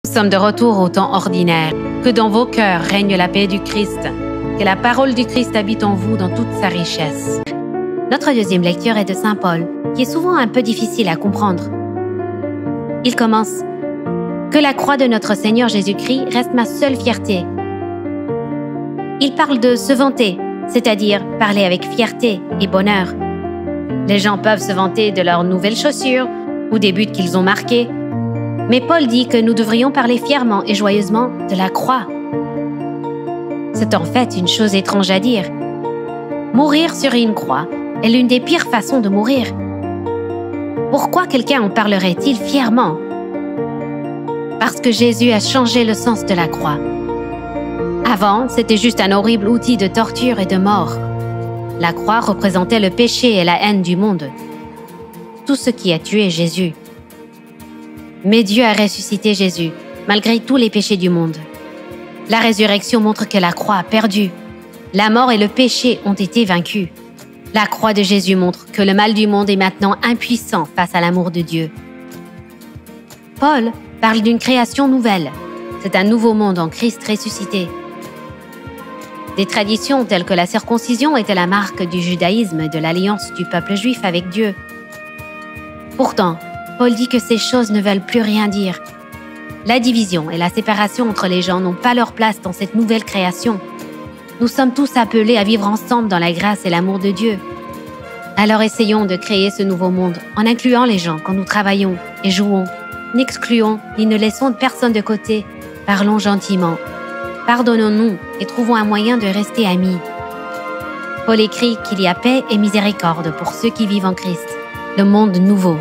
Nous sommes de retour au temps ordinaire. Que dans vos cœurs règne la paix du Christ. Que la parole du Christ habite en vous dans toute sa richesse. Notre deuxième lecture est de Saint Paul, qui est souvent un peu difficile à comprendre. Il commence « Que la croix de notre Seigneur Jésus-Christ reste ma seule fierté ». Il parle de se vanter, c'est-à-dire parler avec fierté et bonheur. Les gens peuvent se vanter de leurs nouvelles chaussures ou des buts qu'ils ont marqués. Mais Paul dit que nous devrions parler fièrement et joyeusement de la croix. C'est en fait une chose étrange à dire. Mourir sur une croix est l'une des pires façons de mourir. Pourquoi quelqu'un en parlerait-il fièrement? Parce que Jésus a changé le sens de la croix. Avant, c'était juste un horrible outil de torture et de mort. La croix représentait le péché et la haine du monde. Tout ce qui a tué Jésus. Mais Dieu a ressuscité Jésus, malgré tous les péchés du monde. La résurrection montre que la croix a perdu. La mort et le péché ont été vaincus. La croix de Jésus montre que le mal du monde est maintenant impuissant face à l'amour de Dieu. Paul parle d'une création nouvelle. C'est un nouveau monde en Christ ressuscité. Des traditions telles que la circoncision étaient la marque du judaïsme et de l'alliance du peuple juif avec Dieu. Pourtant, Paul dit que ces choses ne veulent plus rien dire. La division et la séparation entre les gens n'ont pas leur place dans cette nouvelle création. Nous sommes tous appelés à vivre ensemble dans la grâce et l'amour de Dieu. Alors essayons de créer ce nouveau monde en incluant les gens quand nous travaillons et jouons. N'excluons ni ne laissons personne de côté. Parlons gentiment. Pardonnons-nous et trouvons un moyen de rester amis. Paul écrit qu'il y a paix et miséricorde pour ceux qui vivent en Christ, le monde nouveau.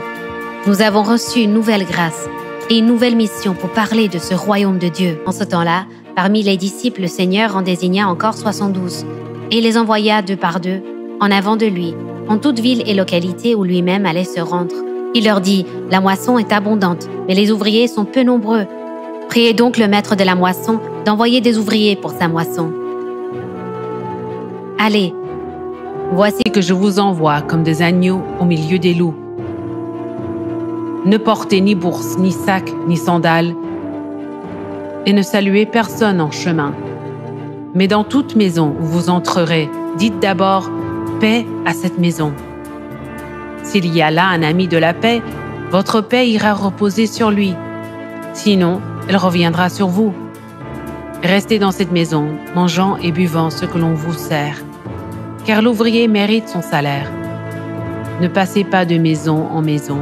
Nous avons reçu une nouvelle grâce et une nouvelle mission pour parler de ce royaume de Dieu. En ce temps-là, parmi les disciples, le Seigneur en désigna encore 72 et les envoya deux par deux en avant de lui, en toute ville et localité où lui-même allait se rendre. Il leur dit « La moisson est abondante, mais les ouvriers sont peu nombreux. Priez donc le maître de la moisson d'envoyer des ouvriers pour sa moisson. Allez, voici que je vous envoie comme des agneaux au milieu des loups. Ne portez ni bourse, ni sac, ni sandales, et ne saluez personne en chemin. Mais dans toute maison où vous entrerez, dites d'abord « paix à cette maison ». S'il y a là un ami de la paix, votre paix ira reposer sur lui. Sinon, elle reviendra sur vous. Restez dans cette maison, mangeant et buvant ce que l'on vous sert, car l'ouvrier mérite son salaire. Ne passez pas de maison en maison.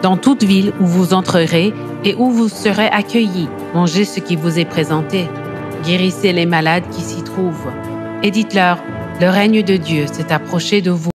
Dans toute ville où vous entrerez et où vous serez accueillis, mangez ce qui vous est présenté. Guérissez les malades qui s'y trouvent. Et dites-leur, le règne de Dieu s'est approché de vous.